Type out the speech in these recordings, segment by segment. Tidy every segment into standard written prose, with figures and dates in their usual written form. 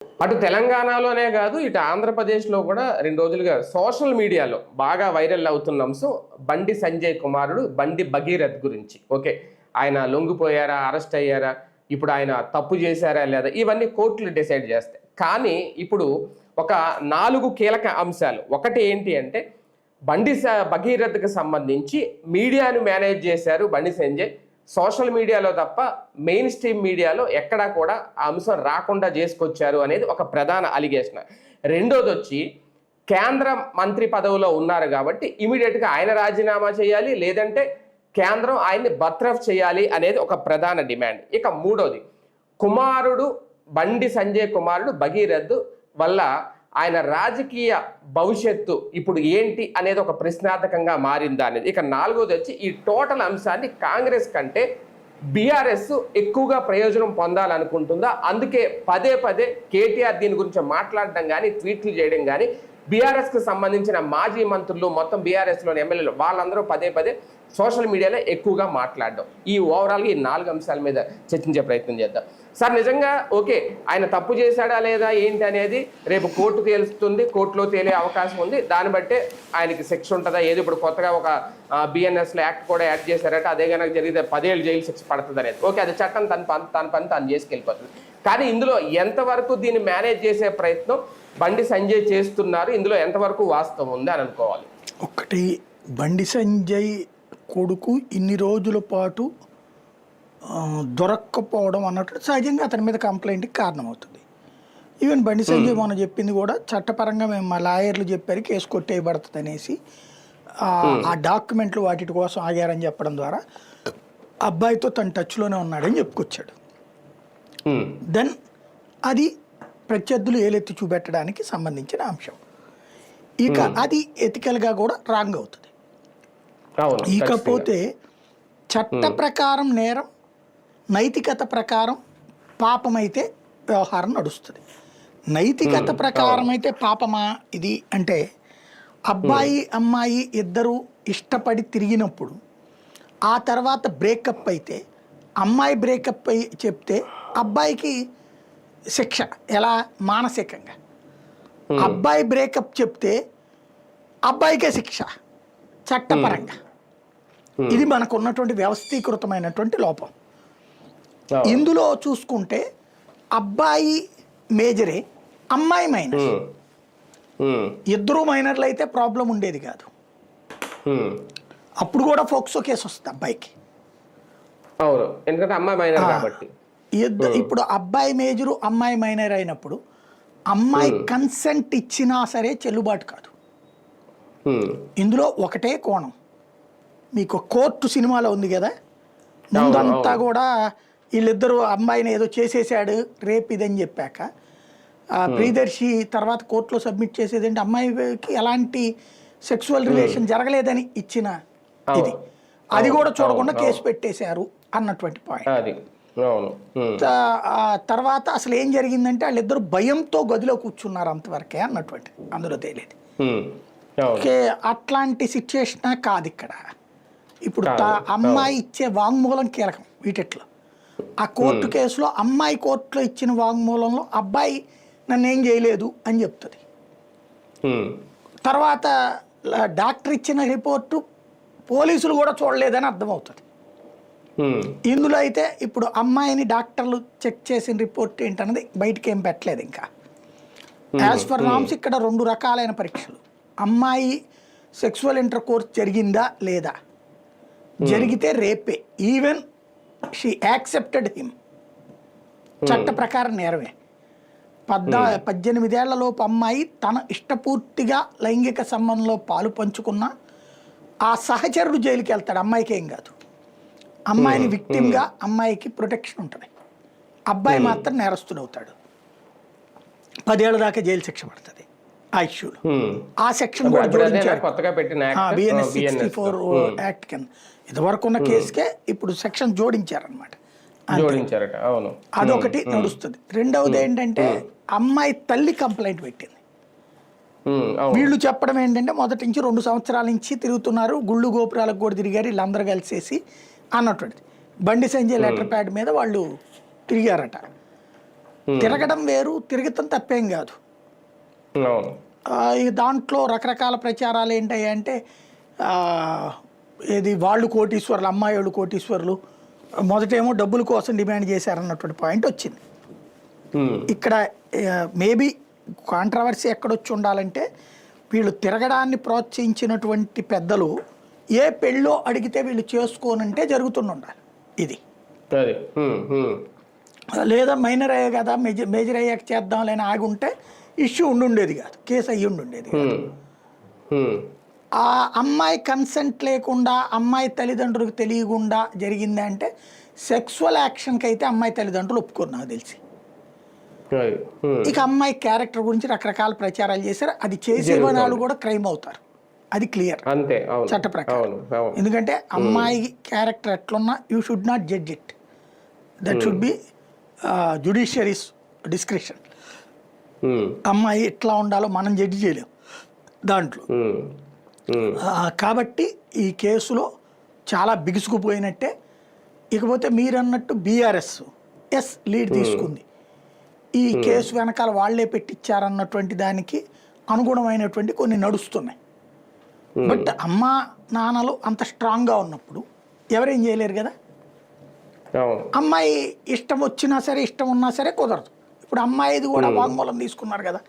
అటు తెలంగాణలోనే కాదు, ఇటు ఆంధ్రప్రదేశ్లో కూడా 2 రోజులుగా సోషల్ మీడియాలో బాగా వైరల్ అవుతున్న అంశం బండి సంజయ్ కుమారుడు బండి భగీరథ్ గురించి. ఓకే, ఆయన లొంగిపోయారా, అరెస్ట్ అయ్యారా, ఇప్పుడు ఆయన తప్పు చేశారా లేదా, ఇవన్నీ కోర్టులు డిసైడ్ చేస్తాయి. కానీ ఇప్పుడు ఒక 4 కీలక అంశాలు. ఒకటి ఏంటి అంటే, భగీరథ్కి సంబంధించి మీడియాను మేనేజ్ చేశారు బండి సంజయ్. సోషల్ మీడియాలో తప్ప మెయిన్ స్ట్రీమ్ మీడియాలో ఎక్కడా కూడా ఆ అంశం రాకుండా చేసుకొచ్చారు అనేది ఒక ప్రధాన అలిగేషన్. రెండోది వచ్చి, కేంద్ర మంత్రి పదవిలో ఉన్నారు కాబట్టి ఇమీడియట్గా ఆయన రాజీనామా చేయాలి, లేదంటే కేంద్రం ఆయన్ని బర్తరఫ్ చేయాలి అనేది ఒక ప్రధాన డిమాండ్. ఇక మూడోది, బండి సంజయ్ కుమారుడు భగీరథ్ వల్ల ఆయన రాజకీయ భవిష్యత్తు ఇప్పుడు ఏంటి అనేది ఒక ప్రశ్నార్థకంగా మారిందా అనేది. ఇక నాలుగోది వచ్చి, ఈ టోటల్ అంశాన్ని కాంగ్రెస్ కంటే బీఆర్ఎస్ ఎక్కువగా ప్రయోజనం పొందాలనుకుంటుందా, అందుకే పదే పదే కేటీఆర్ దీని గురించి మాట్లాడడం కానీ ట్వీట్లు చేయడం కానీ, బీఆర్ఎస్కి సంబంధించిన మాజీ మంత్రులు మొత్తం బీఆర్ఎస్లోని ఎమ్మెల్యేలు వాళ్ళందరూ పదే పదే సోషల్ మీడియాలో ఎక్కువగా మాట్లాడడం. ఈ ఓవరాల్గా ఈ 4 అంశాల మీద చర్చించే ప్రయత్నం చేద్దాం. సార్, నిజంగా ఓకే, ఆయన తప్పు చేశాడా లేదా ఏంటి అనేది రేపు కోర్టు తేలుస్తుంది, కోర్టులో తేలే అవకాశం ఉంది. దాన్ని బట్టే ఆయనకి శిక్ష ఉంటుందా, ఏదో ఇప్పుడు కొత్తగా ఒక బిఎన్ఎస్లో యాక్ట్ కూడా యాడ్ చేశారంటే అదే కనుక జరిగితే 10 ఏళ్ళు జైలు శిక్ష పడుతుంది అనేది. ఓకే, అది చట్టం తన పని తాను చేసుకెళ్ళిపోతుంది. కానీ ఇందులో ఎంతవరకు దీన్ని మేనేజ్ చేసే ప్రయత్నం బండి సంజయ్ చేస్తున్నారు, ఇందులో ఎంతవరకు వాస్తవం ఉంది అని అనుకోవాలి? ఒకటి, బండి సంజయ్ కొడుకు ఇన్ని రోజుల పాటు దొరక్కపోవడం అన్నట్టు సహజంగా అతని మీద కంప్లైంట్కి కారణమవుతుంది. ఈవెన్ బండి సంజయ్ మొన్న చెప్పింది కూడా, చట్టపరంగా మేము మా లాయర్లు చెప్పారు కేసు కొట్టేయబడుతుంది అనేసి, ఆ డాక్యుమెంట్లు వాటి కోసం ఆగారని చెప్పడం ద్వారా అబ్బాయితో తన టచ్లోనే ఉన్నాడని చెప్పుకొచ్చాడు. దెన్ అది ప్రత్యర్థులు ఏలెత్తి చూపెట్టడానికి సంబంధించిన అంశం. ఇక అది ఎథికల్గా కూడా రాంగ్ అవుతుంది. ఇకపోతే చట్ట ప్రకారం నేరం, నైతికత ప్రకారం పాపమైతే వ్యవహారం నడుస్తుంది. నైతికత ప్రకారం అయితే పాపమా ఇది అంటే, అబ్బాయి అమ్మాయి ఇద్దరు ఇష్టపడి తిరిగినప్పుడు ఆ తర్వాత బ్రేకప్ అయితే, అమ్మాయి బ్రేకప్ అయి చెప్తే అబ్బాయికి శిక్ష ఎలా, మానసికంగా. అబ్బాయి బ్రేకప్ చెప్తే అబ్బాయికే శిక్ష చట్టపరంగా. ఇది మనకు ఉన్నటువంటి వ్యవస్థీకృతమైనటువంటి లోపం. ఇందులో చూసుకుంటే అబ్బాయి మేజరే, అమ్మాయి మైనర్. ఇద్దరు మైనర్లు అయితే ప్రాబ్లం ఉండేది కాదు. అప్పుడు కూడా ఫోక్సో కేసు వస్తుంది అబ్బాయికి. ఇప్పుడు అబ్బాయి మేజరు, అమ్మాయి మైనర్ అయినప్పుడు అమ్మాయి కన్సెంట్ ఇచ్చినా సరే చెల్లుబాటు కాదు. ఇందులో ఒకటే కోణం, మీకు కోర్టు సినిమాలో ఉంది కదా, ముందంతా కూడా వీళ్ళిద్దరూ అమ్మాయిని ఏదో చేసేసాడు రేప్ ఇదని చెప్పాక ప్రియదర్శి తర్వాత కోర్టులో సబ్మిట్ చేసేది అంటే అమ్మాయికి ఎలాంటి సెక్సువల్ రిలేషన్ జరగలేదని ఇచ్చిన ఇది, అది కూడా చూడకుండా కేసు పెట్టేశారు అన్నటువంటి పాయింట్. తర్వాత అసలు ఏం జరిగిందంటే వాళ్ళిద్దరు భయంతో గదిలో కూర్చున్నారు అంతవరకే అన్నటువంటి, అందులో తేలేదు. అట్లాంటి సిచ్యుయేషన్ కాదు ఇక్కడ. ఇప్పుడు అమ్మాయి ఇచ్చే వాంగ్మూలం కీలకం వీటిట్లో. ఆ కోర్టు కేసులో అమ్మాయి కోర్టులో ఇచ్చిన వాంగ్మూలంలో అబ్బాయి నన్ను ఏం చేయలేదు అని చెప్తుంది. తర్వాత డాక్టర్ ఇచ్చిన రిపోర్టు పోలీసులు కూడా చూడలేదని అర్థమవుతుంది. ఇందులో అయితే ఇప్పుడు అమ్మాయిని డాక్టర్లు చెక్ చేసిన రిపోర్ట్ ఏంటన్నది బయటికి ఏం పెట్టలేదు ఇంకా. యాజ్ ఫర్ నామ్స్ ఇక్కడ 2 రకాలైన పరీక్షలు. అమ్మాయి సెక్సువల్ ఇంటర్ కోర్స్ జరిగిందా లేదా, జరిగితే రేపే, ఈవెన్ షీ యాక్సెప్టెడ్ హిమ్, చట్ట ప్రకారం నేరమే. 18 ఏళ్లలోపు అమ్మాయి తన ఇష్టపూర్తిగా లైంగిక సంబంధంలో పాలు పంచుకున్న ఆ సహచరుడు జైలుకి వెళ్తాడు, అమ్మాయికి ఏం కాదు. అమ్మాయిని విక్టిమ్గా అమ్మాయికి ప్రొటెక్షన్ ఉంటుంది, అబ్బాయి మాత్రం నేరస్తుడు అవుతాడు. 10 ఏళ్ల దాకా జైలు శిక్ష పడుతుంది ఐష్యూలో. ఆ సెక్షన్ కూడా జోడించారు బిఎన్ఎస్ 64 యాక్ట్ కింద. ఇదివరకు ఉన్న కేసుకే ఇప్పుడు సెక్షన్ జోడించారనమాట. అదొకటి నడుస్తుంది. రెండవది ఏంటంటే, అమ్మాయి తల్లి కంప్లైంట్ పెట్టింది. వీళ్ళు చెప్పడం ఏంటంటే, మొదటి నుంచి 2 సంవత్సరాల నుంచి తిరుగుతున్నారు, గుళ్ళు గోపురాలకు కూడా తిరిగారు వీళ్ళందరూ కలిసేసి అన్నటువంటిది. బండి సంజయ్ లెటర్ ప్యాడ్ మీద వాళ్ళు తిరిగారట. తిరగడం వేరు, తిరగటం తప్పేం కాదు. అవును. ఇక దాంట్లో రకరకాల ప్రచారాలు ఏంటంటే ఏది వాళ్ళు కోటీశ్వర్లు, అమ్మాయి వాళ్ళు కోటీశ్వర్లు, మొదటేమో డబ్బుల కోసం డిమాండ్ చేశారన్నటువంటి పాయింట్ వచ్చింది. ఇక్కడ మేబీ కాంట్రవర్సీ ఎక్కడొచ్చి ఉండాలంటే వీళ్ళు తిరగడాన్ని ప్రోత్సహించినటువంటి పెద్దలు ఏ పెళ్ళో అడిగితే వీళ్ళు చేసుకోనంటే జరుగుతుండి ఉండాలి ఇది. లేదా మైనర్ అయ్యే కదా మేజర్ అయ్యాక చేద్దాం లేని ఆగి ఉంటే ఇష్యూ ఉండుండేది కాదు, కేసు అయ్యి ఉండుండేది కాదు. ఆ అమ్మాయి కన్సెంట్ లేకుండా అమ్మాయి తల్లిదండ్రులకు తెలియకుండా జరిగింది అంటే సెక్సువల్ యాక్షన్కి అయితే అమ్మాయి తల్లిదండ్రులు ఒప్పుకోరు నాకు తెలిసి. ఇక అమ్మాయి క్యారెక్టర్ గురించి రకరకాల ప్రచారాలు చేశారు, అది చేసే వాళ్ళు కూడా క్రైమ్ అవుతారు, అది క్లియర్ చట్ట ప్రకారం. ఎందుకంటే అమ్మాయి క్యారెక్టర్ ఎట్లున్నా you should not judge it, that should be judiciary's description. అమ్మాయి ఎట్లా ఉండాలో మనం జడ్జి చేయలేము దాంట్లో. కాబట్టి ఈ కేసులో చాలా బిగుసుకుపోయినట్టే. ఇకపోతే మీరన్నట్టు బీఆర్ఎస్ లీడ్ తీసుకుంది. ఈ కేసు వెనకాల వాళ్లే పెట్టించారన్నటువంటి దానికి అనుగుణమైనటువంటి కొన్ని నడుస్తున్నాయి. బట్ అమ్మా నాన్నలు అంత స్ట్రాంగ్గా ఉన్నప్పుడు ఎవరేం చేయలేరు కదా. అమ్మాయి ఇష్టం వచ్చినా సరే ఇష్టం ఉన్నా సరే కుదరదు. ఇప్పుడు అమ్మాయిది కూడా వాంగ్మూలం తీసుకున్నారు కదా,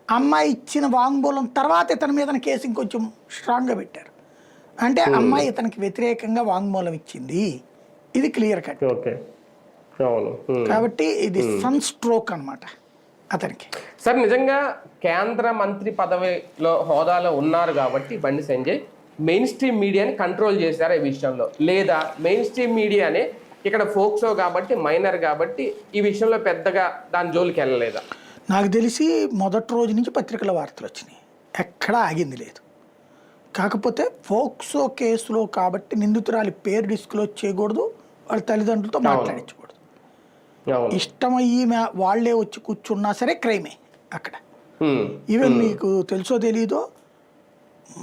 అమ్మాయి ఇచ్చిన వాంగ్మూలం తర్వాత ఇతని మీద కేసు ఇంకొంచెం స్ట్రాంగ్గా పెట్టారు. అంటే అమ్మాయి ఇతనికి వ్యతిరేకంగా వాంగ్మూలం ఇచ్చింది, ఇది క్లియర్ కట్. కాబట్టి ఇది సన్ స్ట్రోక్ అన్నమాట అతనికి. సార్ నిజంగా కేంద్ర మంత్రి పదవిలో హోదాలో ఉన్నారు కాబట్టి బండి సంజయ్ మెయిన్ స్ట్రీమ్ మీడియాని కంట్రోల్ చేశారు ఈ విషయంలో, లేదా మెయిన్ స్ట్రీమ్ మీడియానే ఇక్కడ ఫోక్సో కాబట్టి మైనర్ కాబట్టి ఈ విషయంలో పెద్దగా దాని జోలికి వెళ్ళలేదా? నాకు తెలిసి మొదటి రోజు నుంచి పత్రికల వార్తలు వచ్చినాయి, ఎక్కడా ఆగింది లేదు. కాకపోతే ఫోక్సో కేసులో కాబట్టి నిందితురాలి పేరు డిస్క్లోజ్ చేయకూడదు, వాళ్ళ తల్లిదండ్రులతో మాట్లాడించకూడదు. ఇష్టమయ్యి వాళ్లే వచ్చి కూర్చున్నా సరే క్రైమే అక్కడ. ఈవెన్ మీకు తెలుసో తెలీదో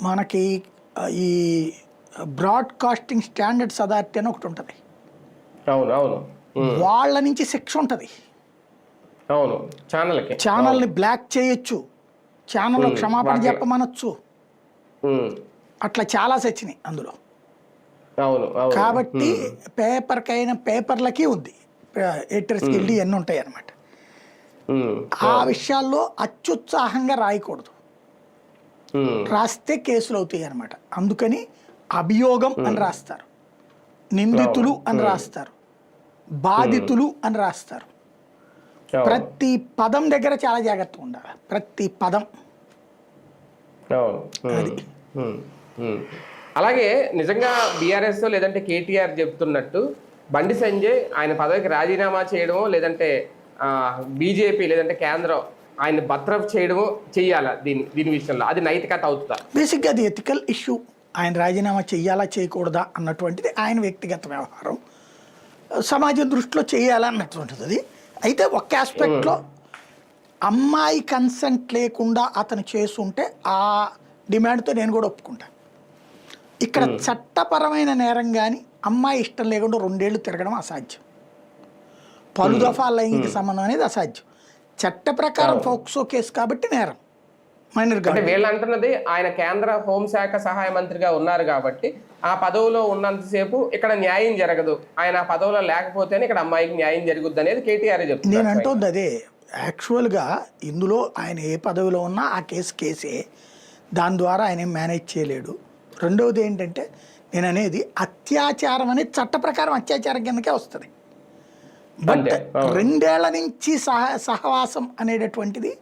మనకి ఈ బ్రాడ్కాస్టింగ్ స్టాండర్డ్స్ అథారిటీ అని ఒకటి ఉంటుంది, వాళ్ళ నుంచి శిక్ష ఉంటుంది. ఛానల్ని బ్లాక్ చేయొచ్చు, ఛానల్ క్షమాపణ చెప్పమనొచ్చు, అట్లా చాలా సచ్చినాయి అందులో. కాబట్టి పేపర్లకి ఉంది, ఎడిటర్స్కి వెళ్ళి ఎన్ని ఉంటాయి అన్నమాట. ఆ విషయాల్లో అత్యుత్సాహంగా రాయకూడదు, రాస్తే కేసులు అవుతాయి అన్నమాట. అందుకని అభియోగం అని రాస్తారు, నిందితులు అని రాస్తారు, బాధితులు అని రాస్తారు. ప్రతి పదం దగ్గర చాలా జాగ్రత్తగా ఉండాలి, ప్రతి పదం. అది అలాగే నిజంగా బీఆర్ఎస్ లేదంటే కేటీఆర్ చెప్తున్నట్టు బండి సంజయ్ ఆయన పదవికి రాజీనామా చేయడమో లేదంటే బీజేపీ లేదంటే కేంద్రం ఆయన బర్తరఫ్ చేయడమో చెయ్యాలా దీని విషయంలో, అది నైతికత అవుతుందా? బేసిక్గా అది ఎథికల్ ఇష్యూ. ఆయన రాజీనామా చెయ్యాలా చేయకూడదా అన్నటువంటిది ఆయన వ్యక్తిగత వ్యవహారం, సమాజం దృష్టిలో చేయాలన్నటువంటిది అది. అయితే ఒక ఆస్పెక్ట్లో అమ్మాయి కన్సెంట్ లేకుండా అతను చేసుంటే ఆ డిమాండ్తో నేను కూడా ఒప్పుకుంటాను. ఇక్కడ చట్టపరమైన నేరం కానీ అమ్మాయి ఇష్టం లేకుండా 2 ఏళ్ళు తిరగడం అసాధ్యం, పలు దఫా లైంగిక సంబంధం అనేది అసాధ్యం. చట్ట ప్రకారం ఫోక్సో కేసు కాబట్టి నేరం మైనర్. అంటే వీళ్ళు అంటున్నది ఆయన కేంద్ర హోంశాఖ సహాయ మంత్రిగా ఉన్నారు కాబట్టి ఆ పదవిలో ఉన్నంతసేపు ఇక్కడ న్యాయం జరగదు, ఆయన ఆ పదవిలో లేకపోతేనే ఇక్కడ అమ్మాయికి న్యాయం జరుగుద్ది అనేది కేటీఆర్ చెప్తున్నారు. నేను అంటుంది అదే. యాక్చువల్గా ఇందులో ఆయన ఏ పదవిలో ఉన్నా ఆ కేసే, దాని ద్వారా ఆయన మేనేజ్ చేయలేడు. రెండవది ఏంటంటే నేను అనేది అత్యాచారం అనేది చట్ట ప్రకారం అత్యాచారం కిందకే వస్తుంది. బట్ 2 ఏళ్ల నుంచి సహవాసం అనేటటువంటిది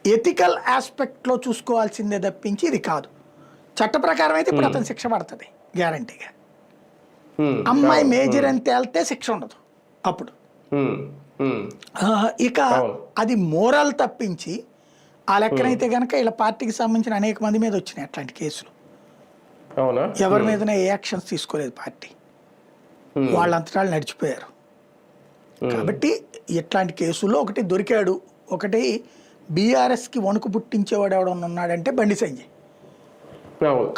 ఎథికల్ ఆస్పెక్ట్లో చూసుకోవాల్సిందే తప్పించి ఇది కాదు. చట్ట ప్రకారం అయితే ఇప్పుడు అతను శిక్ష పడుతుంది గ్యారంటీగా. అమ్మాయి మేజర్ అని తేలితే శిక్ష ఉండదు అప్పుడు. ఇక అది మోరల్ తప్పించి ఆ లెక్కనైతే కనుక ఇలా పార్టీకి సంబంధించిన అనేక మంది మీద వచ్చినాయి అట్లాంటి కేసులు. ఎవరి మీదనే ఏ యాక్షన్స్ తీసుకోలేదు పార్టీ, వాళ్ళంతటా నడిచిపోయారు. కాబట్టి ఇట్లాంటి కేసుల్లో ఒకటి దొరికాడు, ఒకటి బీఆర్ఎస్కి వణుకు పుట్టించేవాడు ఎవడన్నా ఉన్నాడంటే బండి సంజయ్.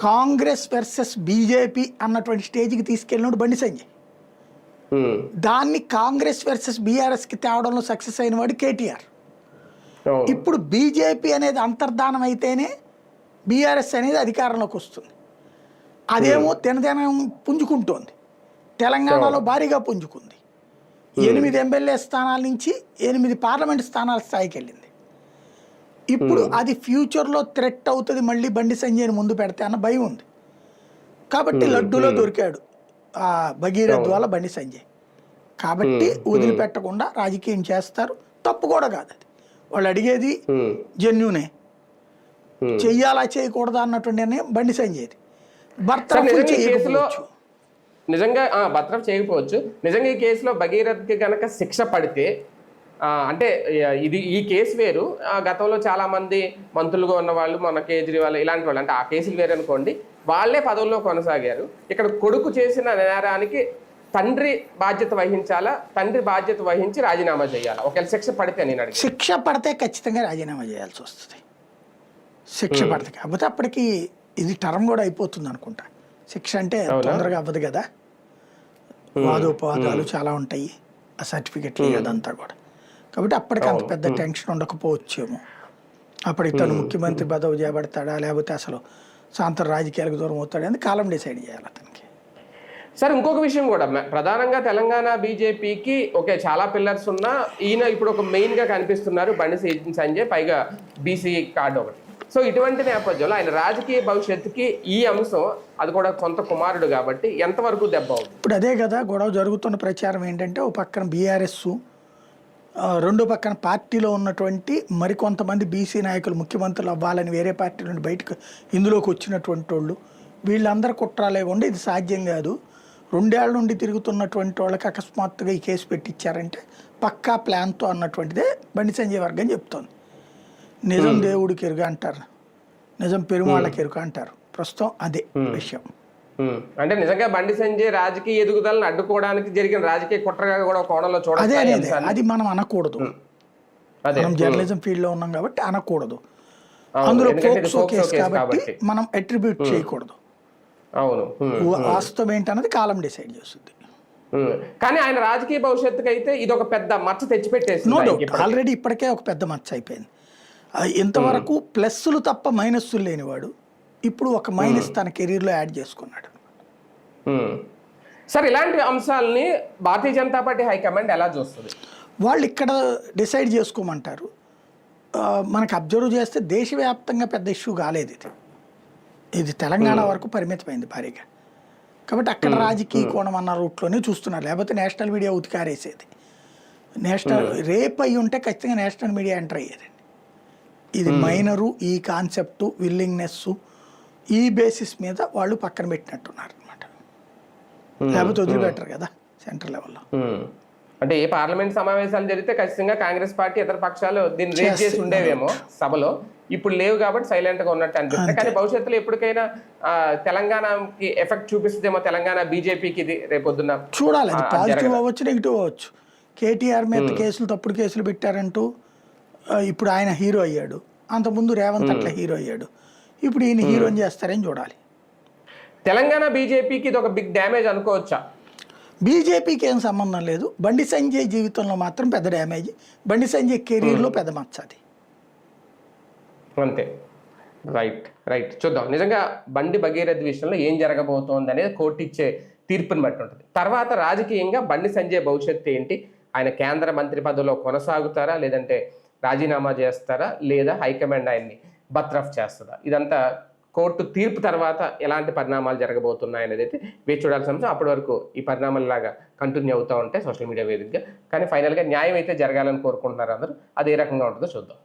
కాంగ్రెస్ వర్సెస్ బీజేపీ అన్నటువంటి స్టేజ్కి తీసుకెళ్ళినప్పుడు బండి సంజయ్. దాన్ని కాంగ్రెస్ వర్సెస్ బీఆర్ఎస్కి తేవడంలో సక్సెస్ అయిన వాడు కేటీఆర్. ఇప్పుడు బీజేపీ అనేది అంతర్ధానం అయితేనే బీఆర్ఎస్ అనేది అధికారంలోకి వస్తుంది. అదేమో దినదినం పుంజుకుంటోంది. తెలంగాణలో భారీగా పుంజుకుంది. 8 ఎమ్మెల్యే స్థానాల నుంచి 8 పార్లమెంట్ స్థానాల స్థాయికి వెళ్ళింది. ఇప్పుడు అది ఫ్యూచర్లో థ్రెట్ అవుతుంది, మళ్ళీ బండి సంజయ్ని ముందు పెడితే అన్న భయం ఉంది. కాబట్టి లడ్డూలో దొరికాడు ఆ భగీరథ్ వల్ల బండి సంజయ్. కాబట్టి వదిలిపెట్టకుండా రాజకీయం చేస్తారు. తప్పు కూడా కాదు, అది వాళ్ళు అడిగేది జెన్యునే. చెయ్యాలా చేయకూడదా అన్నటువంటి నిర్ణయం బండి సంజయ్ది. నిజంగా భర్తరఫ్ చేయకపోవచ్చు. నిజంగా ఈ కేసులో భగీరథ్కి కనుక శిక్ష పడితే అంటే ఈ కేసు వేరు. గతంలో చాలా మంది మంత్రులుగా ఉన్న వాళ్ళు, మన కేజ్రీవాల్ ఇలాంటి వాళ్ళు, అంటే ఆ కేసులు వేరు అనుకోండి, వాళ్ళే పదవుల్లో కొనసాగారు. ఇక్కడ కొడుకు చేసిన నేరానికి తండ్రి బాధ్యత వహించాలా, తండ్రి బాధ్యత వహించి రాజీనామా చేయాలా? ఒకవేళ శిక్ష పడితే నేను అడిగి, శిక్ష పడితే ఖచ్చితంగా రాజీనామా చేయాల్సి వస్తుంది. శిక్ష పడితే, కాకపోతే అప్పటికి ఇది టర్మ్ కూడా అయిపోతుంది అనుకుంటా. శిక్ష అంటే తొందరగా అవ్వదు కదా, వాదోపవాదాలు చాలా ఉంటాయి, ఆ సర్టిఫికెట్లు అదంతా కూడా. కాబట్టి అప్పటికి అంత పెద్ద టెన్షన్ ఉండకపోవచ్చేమో. అప్పటికి తను ముఖ్యమంత్రి పదవి చేపడతాడా, లేకపోతే అసలు సాంతర రాజకీయాలకు దూరం అవుతాడా అని కాలం డిసైడ్ చేయాలి అతనికి. సార్ ఇంకొక విషయం కూడా, ప్రధానంగా తెలంగాణ బీజేపీకి చాలా పిల్లర్స్ ఉన్నా ఈయన ఇప్పుడు ఒక మెయిన్గా కనిపిస్తున్నారు బండి సంజయ్, పైగా బీసీ కార్డు ఒకటి. సో ఇటువంటి నేపథ్యంలో ఆయన రాజకీయ భవిష్యత్తుకి ఈ అంశం, అది కూడా కొంత కుమారుడు కాబట్టి ఎంతవరకు దెబ్బ అవుతుంది? ఇప్పుడు అదే కదా గొడవ జరుగుతున్న ప్రచారం ఏంటంటే, ఓ పక్కన బీఆర్ఎస్, రెండో పక్కన పార్టీలో ఉన్నటువంటి మరికొంతమంది బీసీ నాయకులు ముఖ్యమంత్రులు అవ్వాలని వేరే పార్టీ నుండి బయటకు ఇందులోకి వచ్చినటువంటి వాళ్ళు, వీళ్ళందరూ కుట్రాలే ఉండి ఇది సాధ్యం కాదు, 2 ఏళ్ల నుండి తిరుగుతున్నటువంటి వాళ్ళకి అకస్మాత్తుగా ఈ కేసు పెట్టించారంటే పక్కా ప్లాన్తో అన్నటువంటిదే బండి సంజయ్ వర్గం చెప్తోంది. నిజం దేవుడికి ఎరుక అంటారు, నిజం పెరుమాళ్ళకి ఎరుక అంటారు. ప్రస్తుతం అదే విషయం. అంటే నిజంగా బండి సంజయ్ రాజకీయ ఎదుగుదలను అడ్డుకోవడానికి జరిగిన రాజకీయ కుట్రగా కూడా కోణంలో చూడాలి. అది మనం అనకూడదు, మనం జర్నలిజం ఫీల్డ్ లో ఉన్నాం కాబట్టి అనకూడదు. అందులో పోక్సో కేసు కాబట్టి మనం అట్రిబ్యూట్ చేయకూడదు. అవును, వాస్తవం ఏంటన్నది కాలం డిసైడ్ చేస్తుంది. కానీ ఆయన రాజకీయ భవిష్యత్తుకి అయితే ఇది ఒక పెద్ద మచ్చ తెచ్చిపెట్టేసి, నో డౌట్, ఆల్రెడీ ఇప్పటికే ఒక పెద్ద మచ్చ అయిపోయింది. ఇంతవరకు ప్లస్సులు తప్ప మైనస్సులు లేనివాడు ఇప్పుడు ఒక మైనస్ తన కెరీర్లో యాడ్ చేసుకున్నాడు. సార్ ఇలాంటి అంశాలని భారతీయ జనతా పార్టీ హైకమాండ్ ఎలా చూస్తుంది? వాళ్ళు ఇక్కడ డిసైడ్ చేసుకోమంటారు. మనకు అబ్జర్వ్ చేస్తే దేశవ్యాప్తంగా పెద్ద ఇష్యూ కాలేదు ఇది తెలంగాణ వరకు పరిమితమైంది భారీగా. కాబట్టి అక్కడ రాజకీయ కోణం అన్న రూట్లోనే చూస్తున్నారు, లేకపోతే నేషనల్ మీడియా ఉతికారేసేది. నేషనల్ రేపు అయ్యి ఉంటే ఖచ్చితంగా నేషనల్ మీడియా ఎంటర్ అయ్యేదండి. ఇది మైనరు, ఈ కాన్సెప్టు, విల్లింగ్నెస్, ఈ బేసిస్ మీద వాళ్ళు పక్కన పెట్టినట్టున్నారు అనమాట. లేకపోతే వదిలిపెట్టరు కదా సెంట్రల్ లెవెల్లో. అంటే ఏ పార్లమెంట్ సమావేశాలు జరిగితే ఖచ్చితంగా కాంగ్రెస్ పార్టీ ఇతర పక్షాలు దీన్ని రేజ్ చేసి ఉండేవేమో సభలో, ఇప్పుడు లేవు కాబట్టి సైలెంట్ గా ఉన్నట్టు అనిపిస్తుంది. కానీ భవిష్యత్తులో ఎప్పటికైనా తెలంగాణకి ఎఫెక్ట్ చూపిస్తుందేమో, తెలంగాణ బీజేపీకి ఇది రేపొద్దున చూడాలి. అది పాజిటివ్ అవ్వచ్చు, నెగిటివ్ అవ్వచ్చు. కేటీఆర్ మీద కేసులు, తప్పుడు కేసులు పెట్టారంటూ ఇప్పుడు ఆయన హీరో అయ్యాడు, అంతకుముందు రేవంత్ అట్లా హీరో అయ్యాడు, ఇప్పుడు ఈయన హీరోని చేస్తారని చూడాలి. తెలంగాణ బీజేపీకి ఇది ఒక బిగ్ డ్యామేజ్ అనుకోవచ్చా? బీజేపీకి ఏం సంబంధం లేదు, బండి సంజయ్ జీవితంలో మాత్రం పెద్ద డ్యామేజ్, బండి సంజయ్ కెరీర్లో పెద్ద మచ్చది అంతే. రైట్ చూద్దాం నిజంగా బండి భగీరథ్ విషయంలో ఏం జరగబోతోంది అనేది కోర్టు ఇచ్చే తీర్పుని బట్టి ఉంటుంది. తర్వాత రాజకీయంగా బండి సంజయ్ భవిష్యత్తు ఏంటి, ఆయన కేంద్ర మంత్రి పదవిలో కొనసాగుతారా, లేదంటే రాజీనామా చేస్తారా, లేదా హైకమాండ్ ఆయన్ని బర్తరఫ్ చేస్తుందా, ఇదంతా కోర్టు తీర్పు తర్వాత ఎలాంటి పరిణామాలు జరగబోతున్నాయి అనేది అయితే వేచి చూడాల్సిన అంశం. అప్పటి వరకు ఈ పరిణామాలు లాగా కంటిన్యూ అవుతూ ఉంటాయి సోషల్ మీడియా వేదికగా. కానీ ఫైనల్గా న్యాయం అయితే జరగాలని కోరుకుంటున్నారు అందరూ. అది ఏ రకంగా ఉంటుందో చూద్దాం.